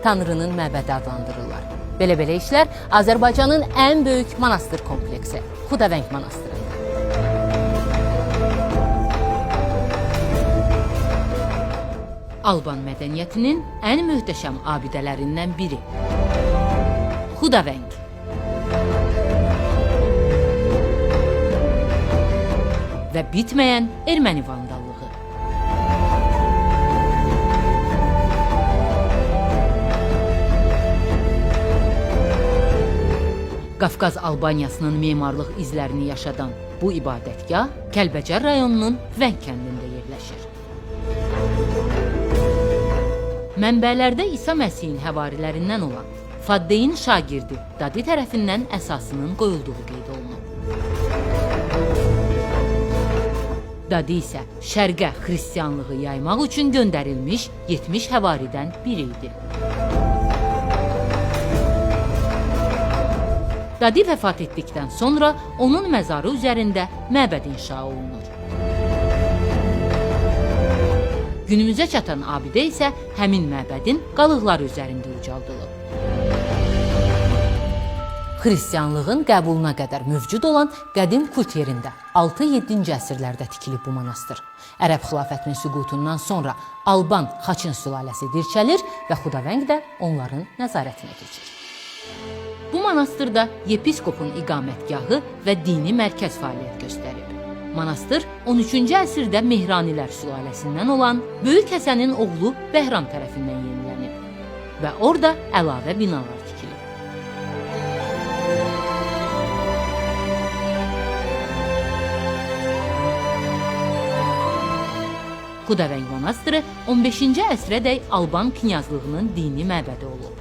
Tanrının məbədi adlandırırlar. Belə işlər Azərbaycanın ən böyük monastır kompleksi Xudavəng monastırıdır. Alban mədəniyyətinin ən möhtəşəm abidələrindən biri. Xudavəng. Və bitməyən erməni vandallığı. Qafqaz Albaniyasının memarlıq izlərini yaşadan bu ibadətgah Kəlbəcər rayonunun Vəng kəndində yerləşir. Mənbələrdə İsa Məsihin həvarilərindən olan Faddeyin şagirdi Dadi tərəfindən əsasının qoyulduğu qeyd olunur. Dadi isə şərqə xristianlığı yaymaq üçün göndərilmiş 70 həvaridən biri idi. Dadi vəfat etdikdən sonra onun məzarı üzərində məbəd inşa olunur. Günümüzə çatan abidə isə həmin məbədin qalıqları üzərində ucaldılıb. Xristianlığın qəbuluna qədər mövcud olan qədim kult yerində 6-7-ci əsrlərdə tikilib bu monastır. Ərəb xilafətinin süqutundan sonra Alban Xaçın sülaləsi dirçəlir və Xudavəng də onların nəzarətinə keçir. Bu monastırda yepiskopun iqamətgahı və dini mərkəz fəaliyyət göstərib. Monastır 13-cü əsrdə Mehranilər sülaləsindən olan Böyük Həsənin oğlu Bəhram tərəfindən yenilənib və orada əlavə binalar tikilib. Xudavəng monastırı 15-ci əsrədək Alban knyazlığının dini məbədi olub.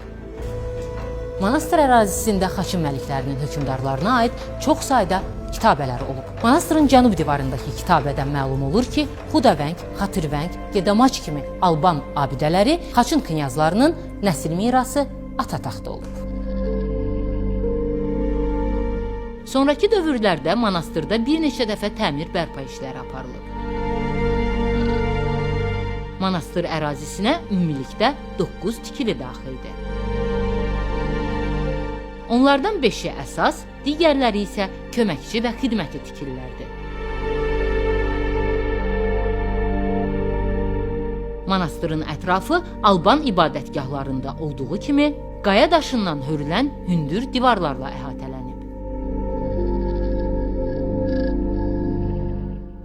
Monastır ərazisində Xaçın məliklərinin hökmdarlarına aid çox sayda kitabələr olub. Monastırın cənub divarındakı kitabədən məlum olur ki, Xudavəng, Xatırvəng, Gedamaç kimi Alban abidələri Xaçın knyazlarının nəsil mirası Atataxtda olub. Sonrakı dövrlərdə monastırda bir neçə dəfə təmir bərpa işləri aparılıb. Monastır ərazisinə ümumilikdə 9 tikili daxildir. Onlardan 5-i əsas, digərləri isə köməkçi və xidməti tikililərdir. Monastırın ətrafı Alban ibadətgahlarında olduğu kimi qaya daşından hörülən hündür divarlarla əhatələnib.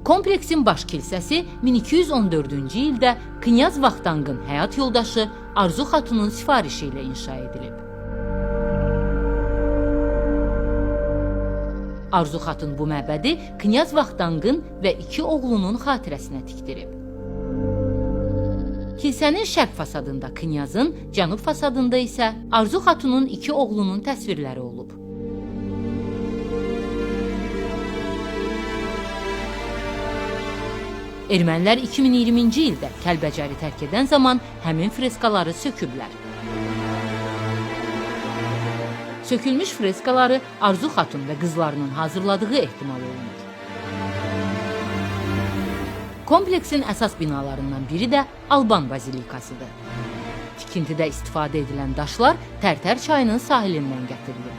Kompleksin baş kilsəsi 1214-cü ildə Knyaz Vaxtangın həyat yoldaşı Arzu Xatunun sifarişi ilə inşa edilib. Arzu Xatun bu məbədi Knyaz Vaxtangın və 2 oğlunun xatirəsinə tikdirib. Kilsənin şərq fasadında Knyazın, cənub fasadında isə Arzu Xatunun 2 oğlunun təsvirləri olub. Ermənilər 2020-ci ildə Kəlbəcəri tərk edən zaman həmin freskaları söküblər. Sökülmüş freskaları Arzu Xatun və qızlarının hazırladığı ehtimal olunur. Kompleksin əsas binalarından biri də Alban bazilikasıdır. Tikintidə istifadə edilən daşlar Tərtər çayının sahilindən gətirilib.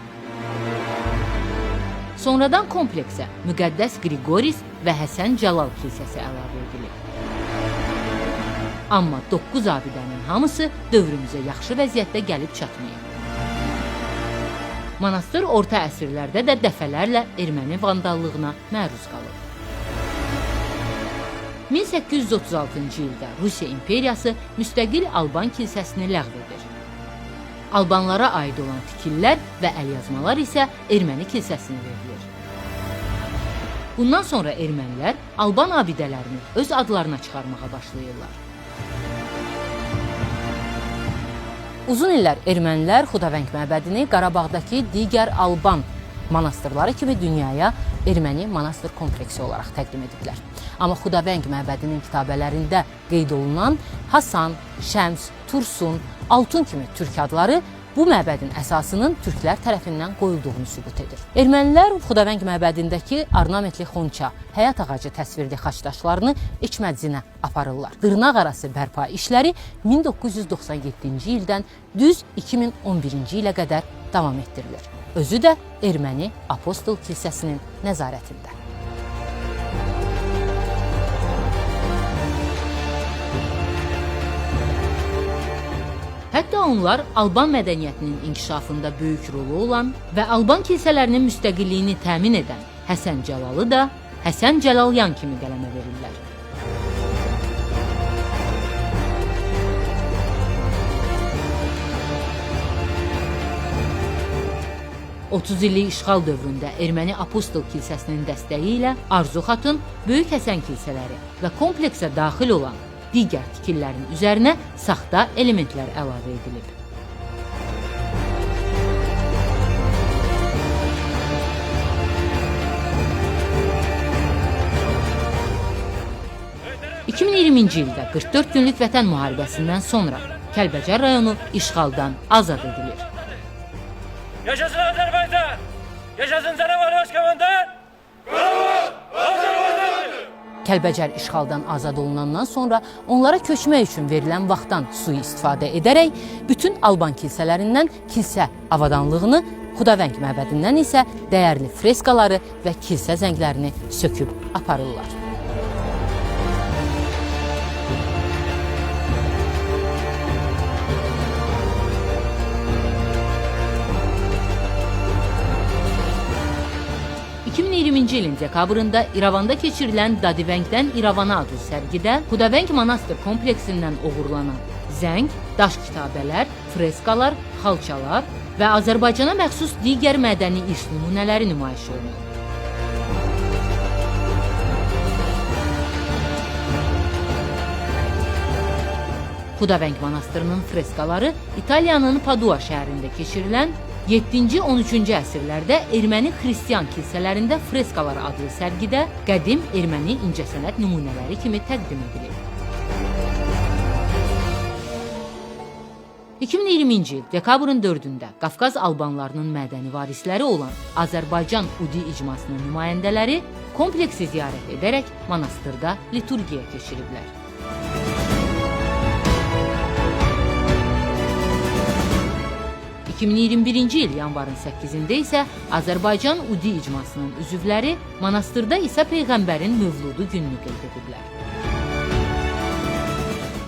Sonradan kompleksə Müqəddəs Qriqoris və Həsən Cəlal kilsəsi əlavə edilib. Amma 9 abidənin hamısı dövrümüzə yaxşı vəziyyətdə gəlib çatmayıb. Monastır orta əsrlərdə də dəfələrlə erməni vandallığına məruz qalıb. 1836-cı ildə Rusiya imperiyası müstəqil Alban kilsəsini ləğv edir. Albanlara aid olan tikililər və əlyazmalar isə erməni kilsəsinə verilir. Bundan sonra ermənilər Alban abidələrini öz adlarına çıxarmağa başlayırlar. Uzun illər ermənilər Xudavəng məbədini Qarabağdakı digər Alban monastırları kimi dünyaya erməni monastır kompleksi olaraq təqdim ediblər. Amma Xudavəng məbədinin kitabələrində qeyd olunan Hasan, Şəms, Tursun, Altun kimi türk adları bu məbədin əsasının türklər tərəfindən qoyulduğunu sübut edir. Ermənilər Xudavəng məbədindəki ornamentli xonça, həyat ağacı təsvirli xaç Eçmədizinə aparırlar. Dırnaq arası bərpa işləri 1997-ci ildən düz 2011-ci ilə qədər davam etdirilir. Özü də Erməni Apostol kilsəsinin nəzarətində. Hətta onlar Alban mədəniyyətinin inkişafında böyük rolu olan və Alban kilsələrinin müstəqilliyini təmin edən Həsən Cəlalı da Həsən Cəlalyan kimi qələmə verirlər. "30 illik işğal dövründə Erməni Apostol kilsəsinin dəstəyi ilə Arzu xatun, Böyük Həsən kilsələri və kompleksə daxil olan digər tikililərin üzərinə saxta elementlər əlavə edilib. "2020-ci ildə 44 günlük Vətən müharibəsindən sonra Kəlbəcər rayonu işğaldan azad edilir. Yaşasın Azərbaycan! Yaşasın Canavar Başkomandan! Kəlbəcər işğaldan azad olunandan sonra onlara köçmək üçün verilən vaxtdan sui-istifadə edərək bütün Alban kilsələrindən kilsə avadanlığını, Xudavəng məbədindən isə dəyərli freskaları və kilsə zənglərini söküb aparırlar. ilin dekabrında İrəvanda keçirilən Dadivəngdən İrəvana adlı sərgidə Xudavəng monastır kompleksindən oğurlanan zəng, daş kitabələr, freskalar, xalçalar və Azərbaycana məxsus digər mədəni irs nümunələri nümayiş olunur. Xudavəng monastırının freskaları İtaliyanın Padua şəhərində keçirilən 7-13-cü əsrlərdə erməni xristian kilsələrində freskalar adlı sərgidə qədim erməni incəsənət nümunələri kimi təqdim edilir. 2020-ci il dekabrın 4-də Qafqaz albanlarının mədəni varisləri olan Azərbaycan Udi icmasının nümayəndələri kompleksi ziyarət edərək monastırda liturgiya keçiriblər. ...2021-ci il yanvarın 8-də isə Azərbaycan Udi icmasının üzvləri monastırda İsa Peyğəmbərin mövludu gününü qeyd ediblər.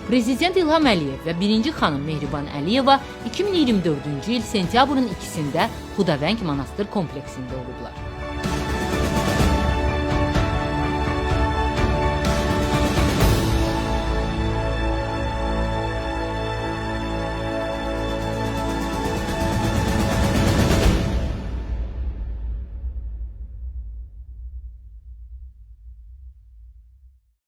Prezident İlham Əliyev və 1-ci xanım Mehriban Əliyeva 2024-cü il sentyabrın 2-də Xudavəng monastır kompleksində olublar.